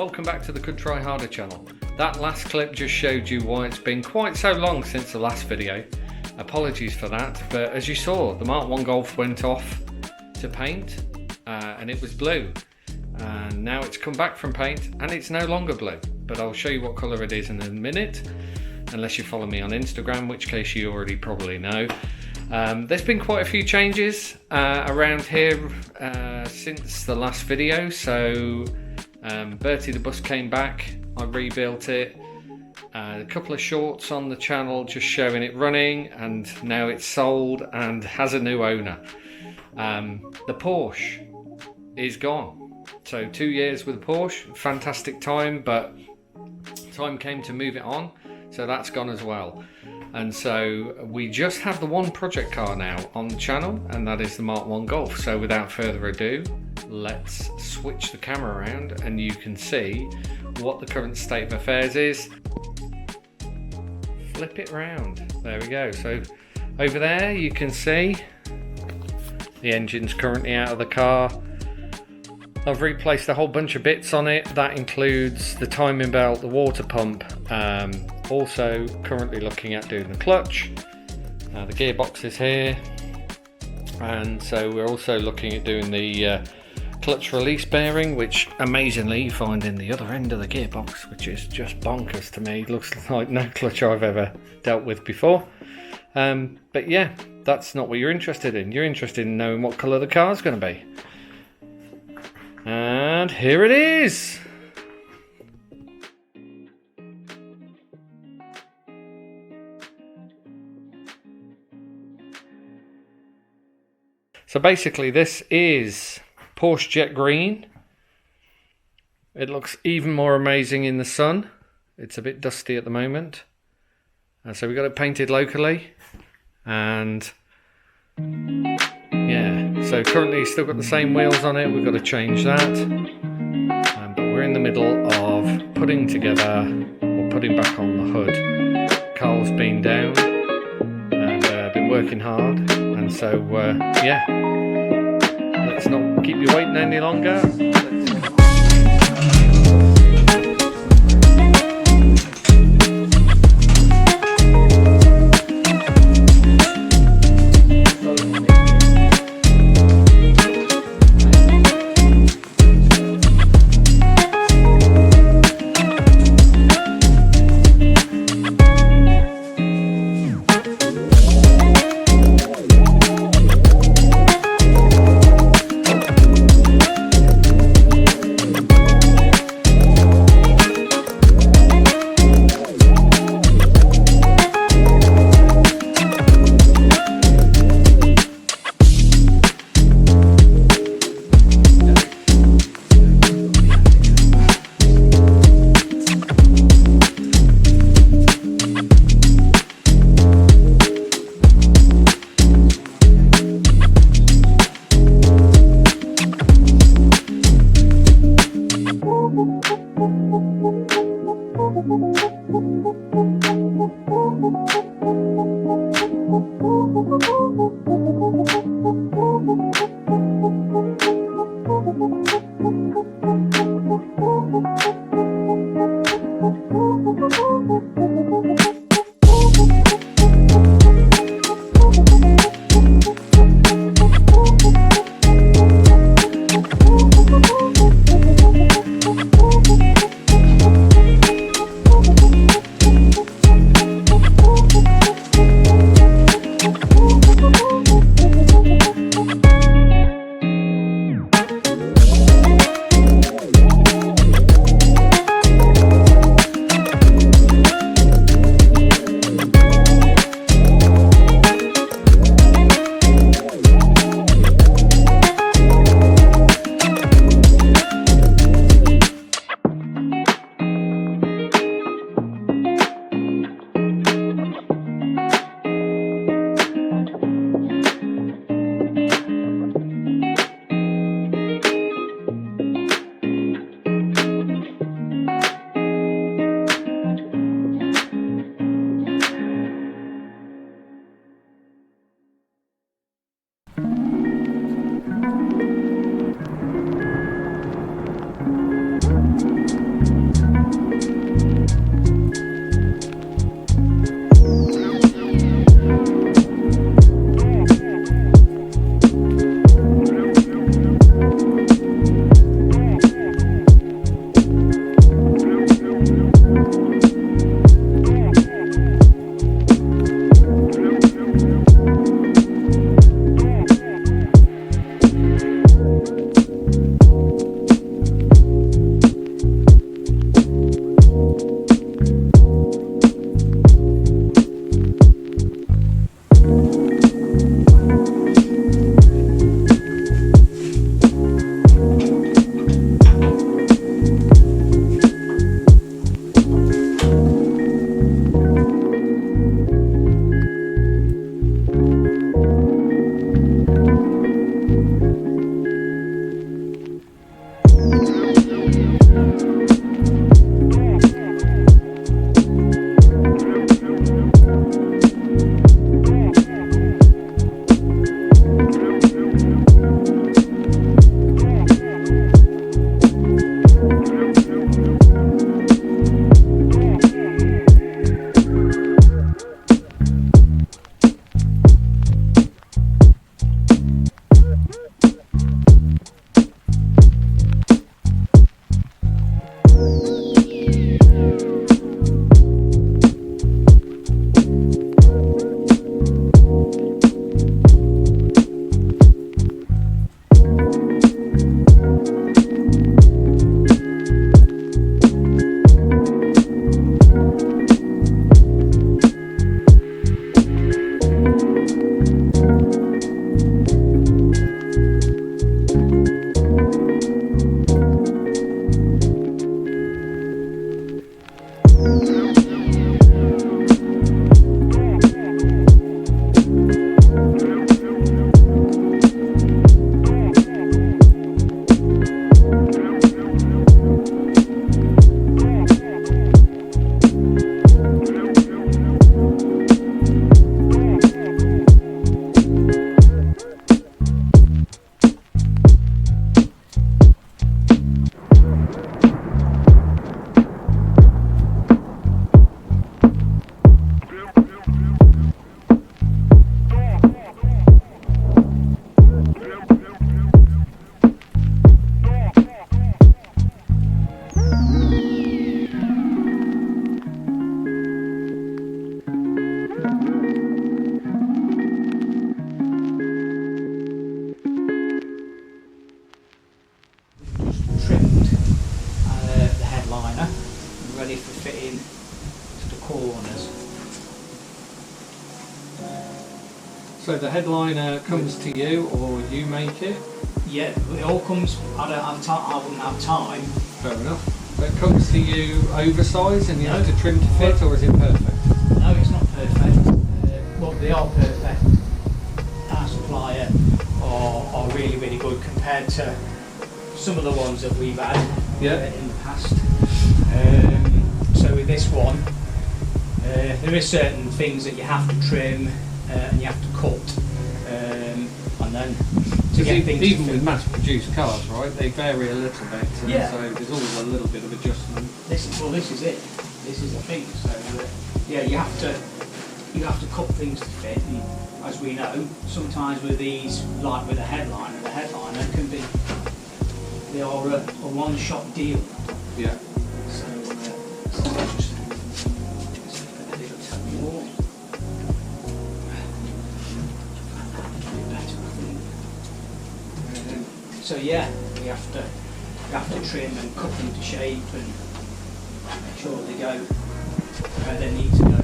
welcome back to the Could Try Harder channel. That last clip just showed you why it's been quite so long since the last video. Apologies for that, but as you saw, the MK1 Golf went off to paint and it was blue. And now it's come back from paint and it's no longer blue, but I'll show you what colour it is in a minute, unless you follow me on Instagram, which case you already probably know. There's been quite a few changes around here since the last video. So Bertie the bus came back, I rebuilt it, a couple of shorts on the channel just showing it running, and now it's sold and has a new owner. The Porsche is gone, so 2 years with a Porsche, fantastic time, but time came to move it on, so that's gone as well. And so we just have the one project car now on the channel, and that is the MK1 Golf. So without further ado, let's switch the camera around and you can see what the current state of affairs is. Flip it round, there we go. So over there you can see the engine's currently out of the car. I've replaced a whole bunch of bits on it. That includes the timing belt, the water pump, also currently looking at doing the clutch. The gearbox is here, and so we're also looking at doing the clutch release bearing, which amazingly you find in the other end of the gearbox, which is just bonkers to me. It looks like no clutch I've ever dealt with before. But yeah, that's not what you're interested in. You're interested in knowing what colour the car's going to be. And here it is. So basically this is Porsche Jet Green. It looks even more amazing in the sun. It's a bit dusty at the moment. So we got it painted locally, and yeah, so currently still got the same wheels on it. We've got to change that, but we're in the middle of putting together or putting back on the hood. Carl's been down and been working hard, and so yeah, let's not keep you waiting any longer. So the headliner comes to you, or you make it? Yeah, it all comes. I don't have time. I wouldn't have time. Fair enough. But it comes to you oversized, and you No. have to trim to fit, or is it perfect? No, it's not perfect. Well, they are perfect. Our supplier are really, really good compared to some of the ones that we've had in the past. So with this one, there are certain things that you have to trim and you have to cut, and then to get things even with mass-produced cars, right? They vary a little bit, so Yeah. there's always a little bit of adjustment. This is it. This is the thing. So yeah, you have to cut things to fit. And as we know, sometimes with these, like with the headliner can be, they are a one-shot deal. Yeah. So just a little tap more. So yeah, you have to trim and cut them to shape and make sure they go where they need to go.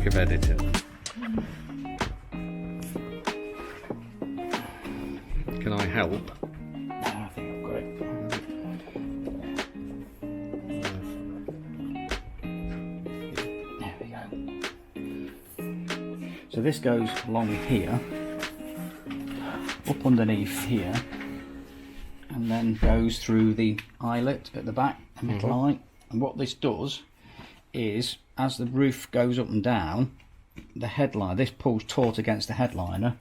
magic of editing. Can I help? I think I've got it. There we go. So this goes along here, up underneath here, and then goes through the eyelet at the back, the middle eye. And what this does is, as the roof goes up and down, the headliner, this pulls taut against the headliner,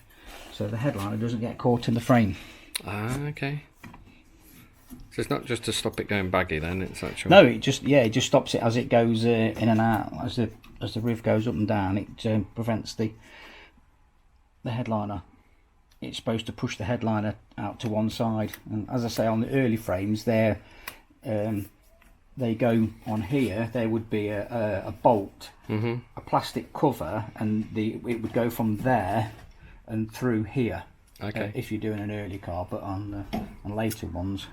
so the headliner doesn't get caught in the frame. Ah, okay. So it's not just to stop it going baggy then, it's actually... No, it just stops it as it goes in and out. As the roof goes up and down, it prevents the headliner. It's supposed to push the headliner out to one side. And as I say, on the early frames, they go on here. There would be a bolt, a plastic cover, and it would go from there and through here. Okay. If you're doing an early car, but on later ones.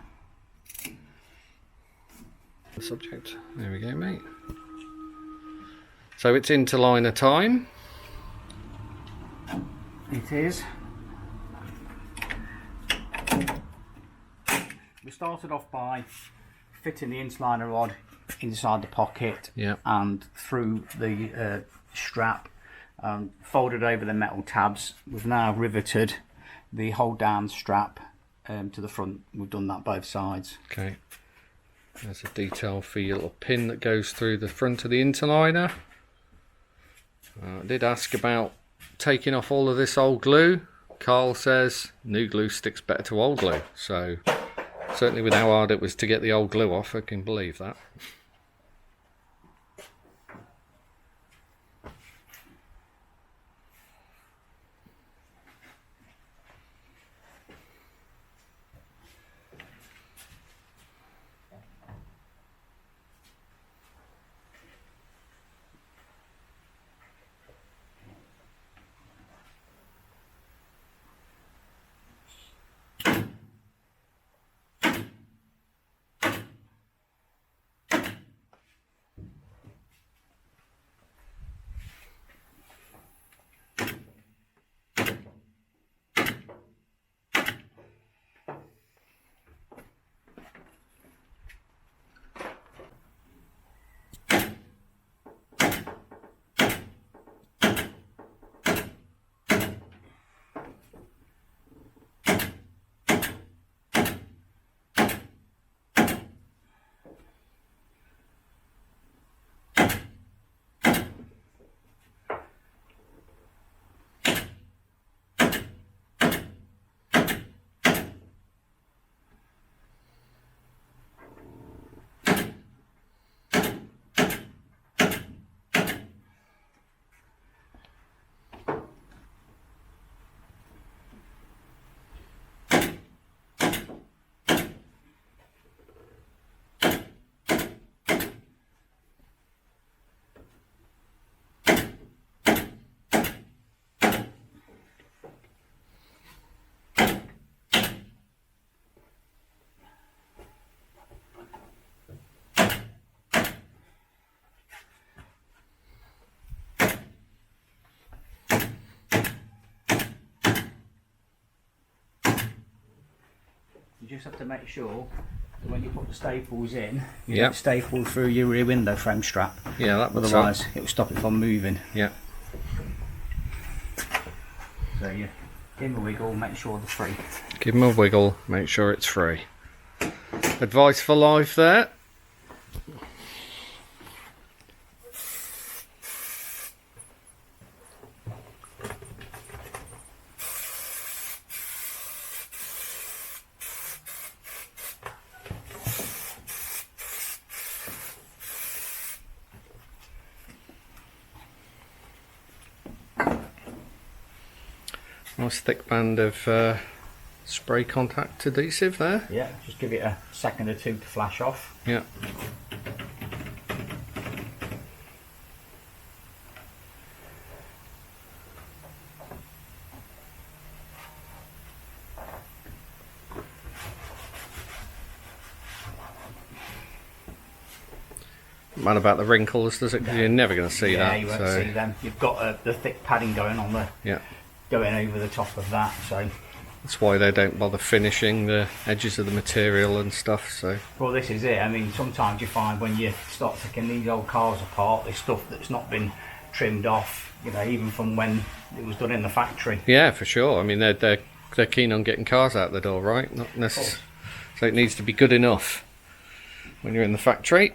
The subject. There we go, mate. So it's interliner time. It is. We started off by fitting the interliner rod inside the pocket, and through the strap, folded over the metal tabs. We've now riveted the hold down strap to the front. We've done that both sides. Okay. There's a detail for your little pin that goes through the front of the interliner. I did ask about taking off all of this old glue. Carl says new glue sticks better to old glue. So certainly with how hard it was to get the old glue off, I can believe that. You just have to make sure that when you put the staples in, you get the staple through your rear window frame strap. Yeah, that would otherwise it will stop it from moving. Yeah. So you give them a wiggle, make sure they're free. Give them a wiggle, make sure it's free. Advice for life there. Nice thick band of spray contact adhesive there. Yeah, just give it a second or two to flash off. Yeah. matter about the wrinkles, does it? Because you're never going to see that. Yeah, you won't see them. You've got the thick padding going on the going over the top of that, so that's why they don't bother finishing the edges of the material and stuff. So well, this is it. I mean, sometimes you find when you start taking these old cars apart, there's stuff that's not been trimmed off, you know, even from when it was done in the factory. Yeah, for sure. I mean, they're keen on getting cars out the door, right? Not necessarily. So it needs to be good enough when you're in the factory.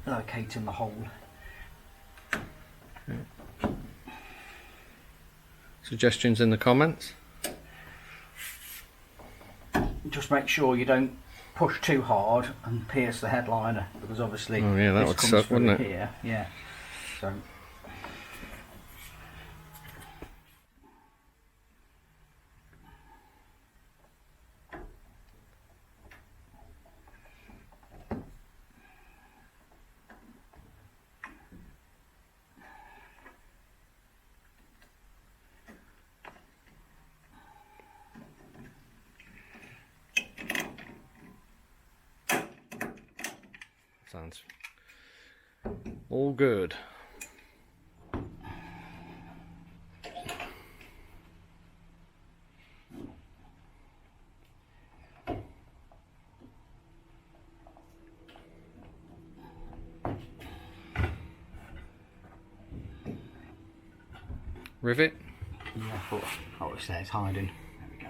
Locating the hole. Suggestions in the comments. Just make sure you don't push too hard and pierce the headliner, because obviously that would suck, wouldn't it? Here. Yeah. So. Sounds all good. Rivet? Yeah, I would say it's hiding. There we go.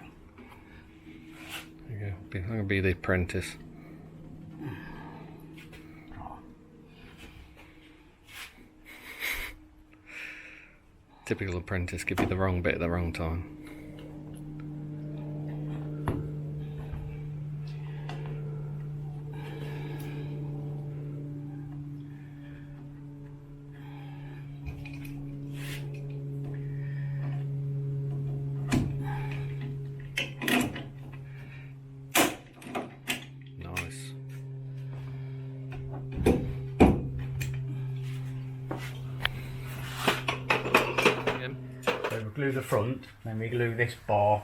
There you go. I'm going to be the apprentice. Typical apprentice, give you the wrong bit at the wrong time. Nice. So we glue the front, then we glue this bar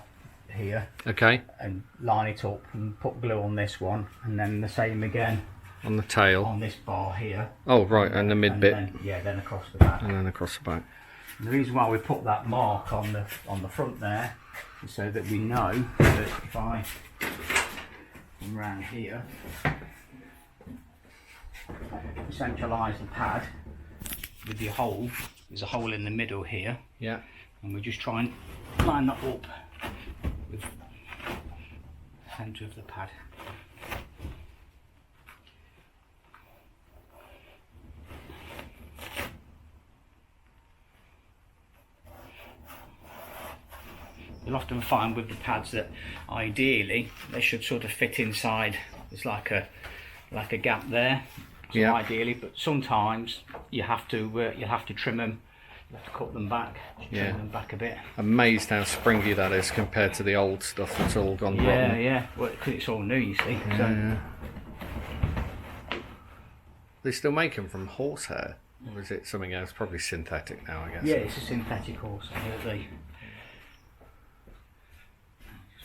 here. Okay. And line it up and put glue on this one, and then the same again On the tail. on this bar here. Oh right, and the mid bit. Then across the back. And then across the back. And the reason why we put that mark on the front there is so that we know that if I come round here, centralise the pad with your hole. There's a hole in the middle here. Yeah. And we just try and line that up with the centre of the pad. You'll often find with the pads that ideally they should sort of fit inside. There's like a gap there. So ideally, but sometimes you have to trim them. You have to cut them back, trim them back a bit. Amazed how springy that is compared to the old stuff that's all gone rotten. Yeah. Well, because it's all new, you see. Yeah. They still make them from horsehair, or is it something else? Probably synthetic now, I guess. Yeah, it's a synthetic horsehair. Just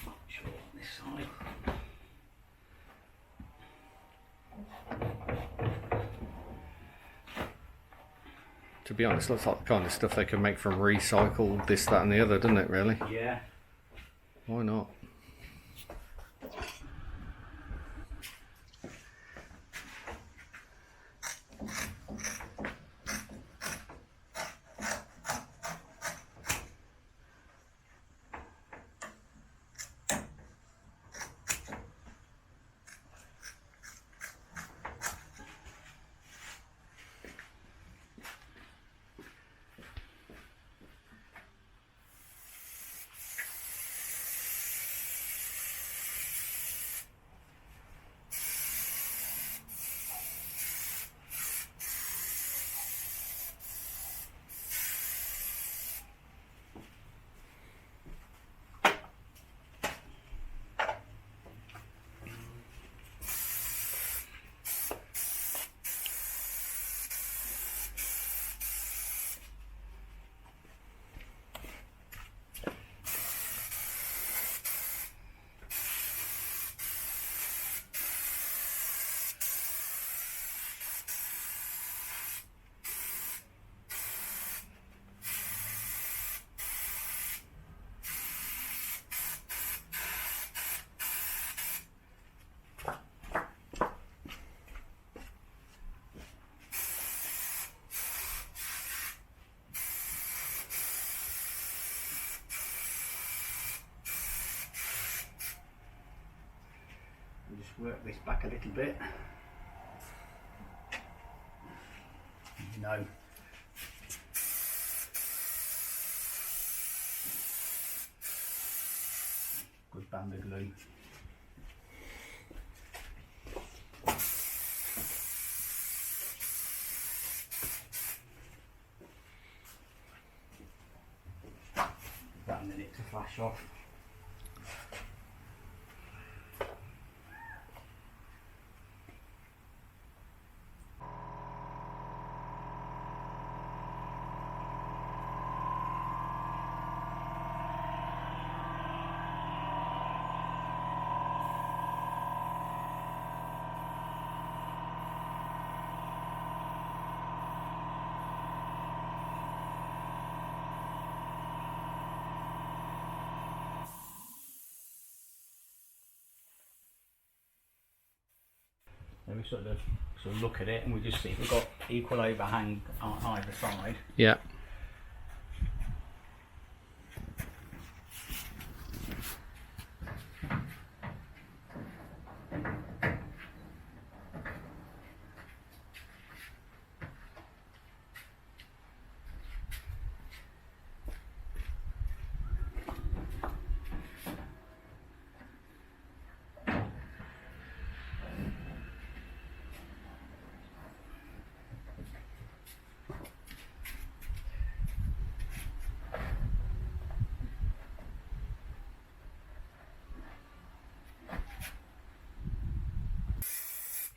make sure on this side. To be honest, looks like the kind of stuff they can make from recycled this, that and the other, doesn't it really? Yeah. Why not? Just work this back a little bit. No. Good band of glue. That a minute to flash off. Then we sort of look at it and we just see if we've got equal overhang on either side. Yeah.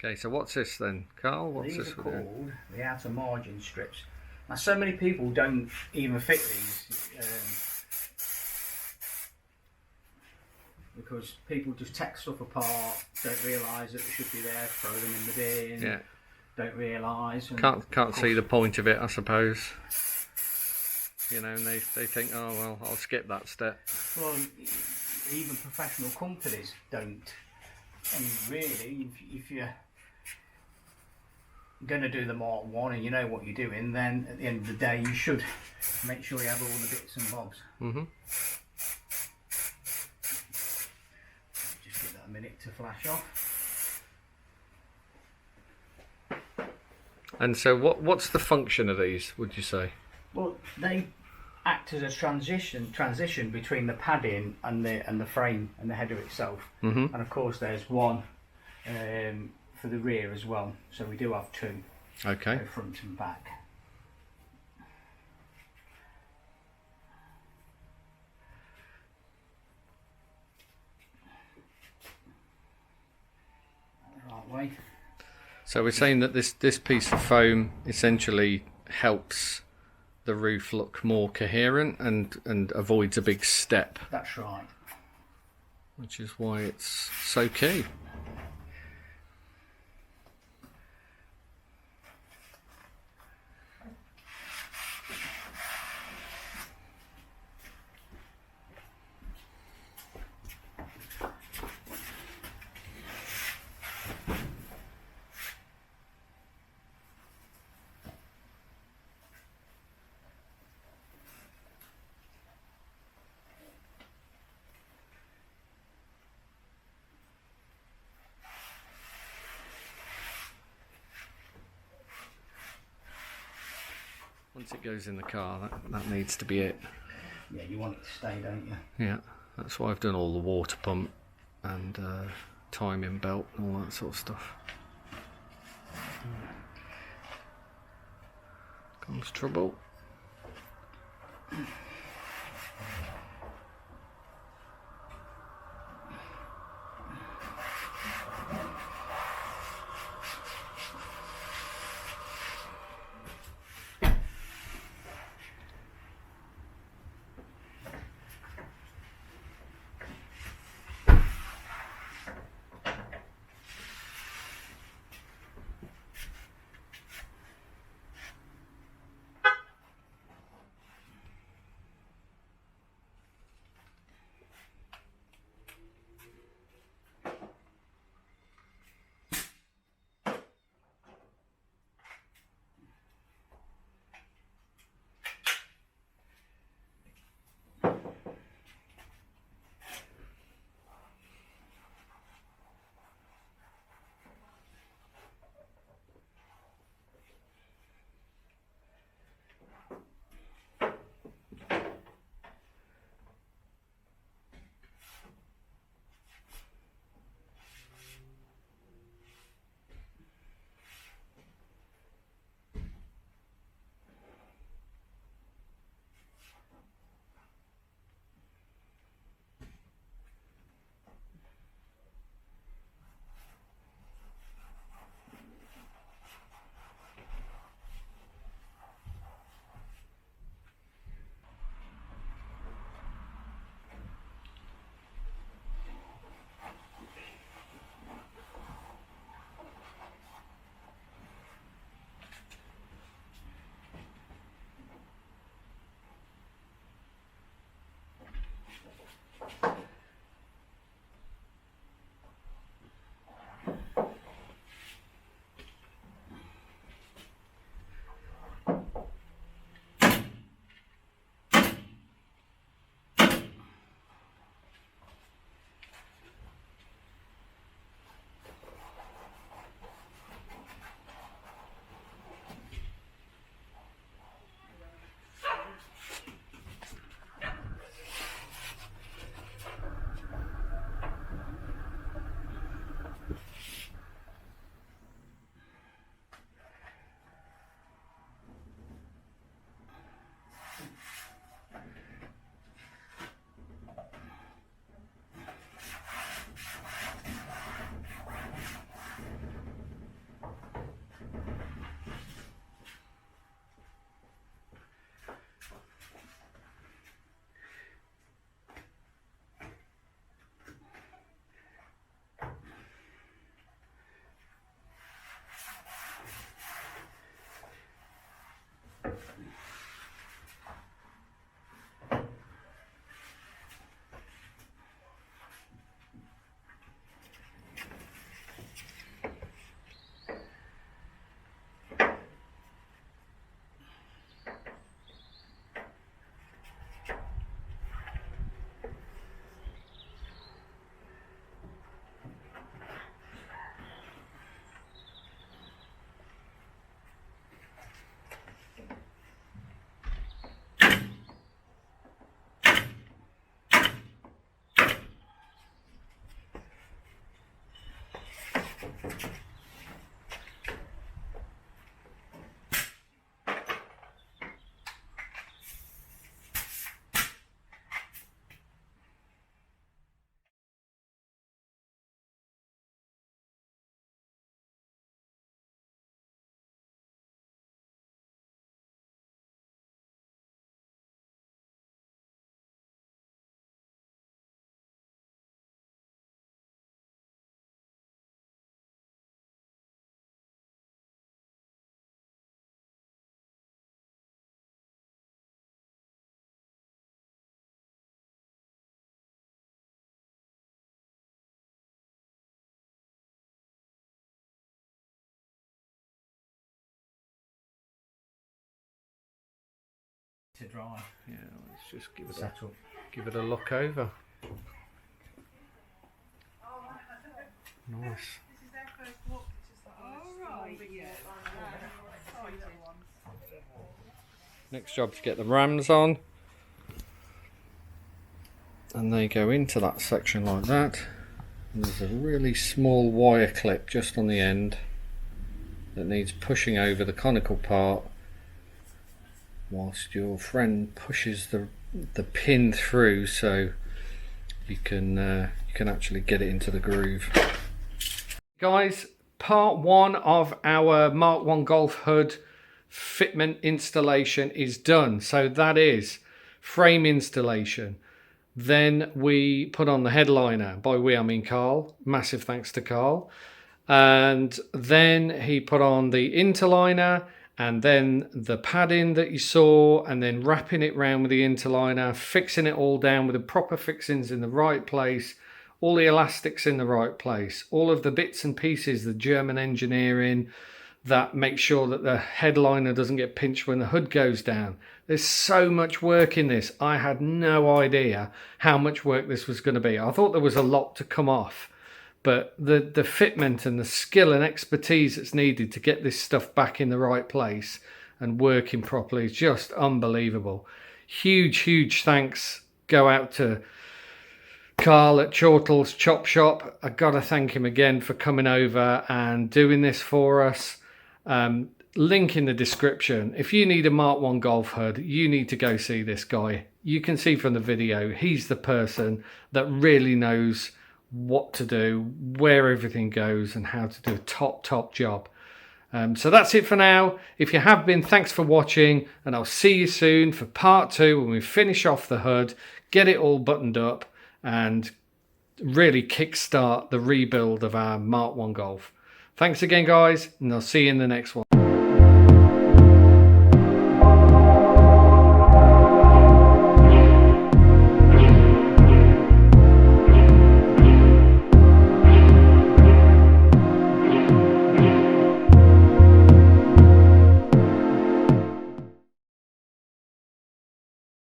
Okay, so what's this then, Carl? What's These this? are called the outer margin strips. Now, so many people don't even fit these because people just take stuff apart, don't realise that they should be there, throw them in the bin. Yeah. Don't realise. Can't see the point of it, I suppose. You know, and they think, oh well, I'll skip that step. Well, even professional companies don't. I mean, really, if you're going to do the Mark 1 and you know what you're doing, then at the end of the day you should make sure you have all the bits and bobs. Just give that a minute to flash off. And so what's the function of these, would you say? Well, they act as a transition between the padding and the frame and the header itself. And of course there's one for the rear as well, so we do have two. Okay. Front and back. The right way. So we're saying that this piece of foam essentially helps the roof look more coherent and avoids a big step. That's right. Which is why it's so key. Once it goes in the car, that needs to be it. Yeah, you want it to stay, don't you? Yeah, that's why I've done all the water pump and timing belt and all that sort of stuff. Comes trouble. to dry. Yeah, let's just Settle. give it a look over. Nice. This is their first walk. It's just like, Next job to get the rams on, and they go into that section like that. And there's a really small wire clip just on the end that needs pushing over the conical part whilst your friend pushes the pin through, so you can actually get it into the groove. Guys, part one of our Mark 1 Golf Hood fitment installation is done. So that is frame installation. Then we put on the headliner. By we I mean Carl. Massive thanks to Carl. And then he put on the interliner, and then the padding that you saw, and then wrapping it round with the interliner, fixing it all down with the proper fixings in the right place, all the elastics in the right place, all of the bits and pieces, the German engineering that make sure that the headliner doesn't get pinched when the hood goes down. There's so much work in this. I had no idea how much work this was going to be. I thought there was a lot to come off, but the fitment and the skill and expertise that's needed to get this stuff back in the right place and working properly is just unbelievable. Huge thanks go out to Carl at Chortle's Chop Shop. I gotta thank him again for coming over and doing this for us. Link in the description. If you need a Mark 1 Golf Hood, you need to go see this guy. You can see from the video, he's the person that really knows what to do, where everything goes, and how to do a top job. So that's it for now. If you have been, thanks for watching, and I'll see you soon for part 2 when we finish off the hood, get it all buttoned up, and really kickstart the rebuild of our Mark 1 Golf. Thanks again, guys, and I'll see you in the next one.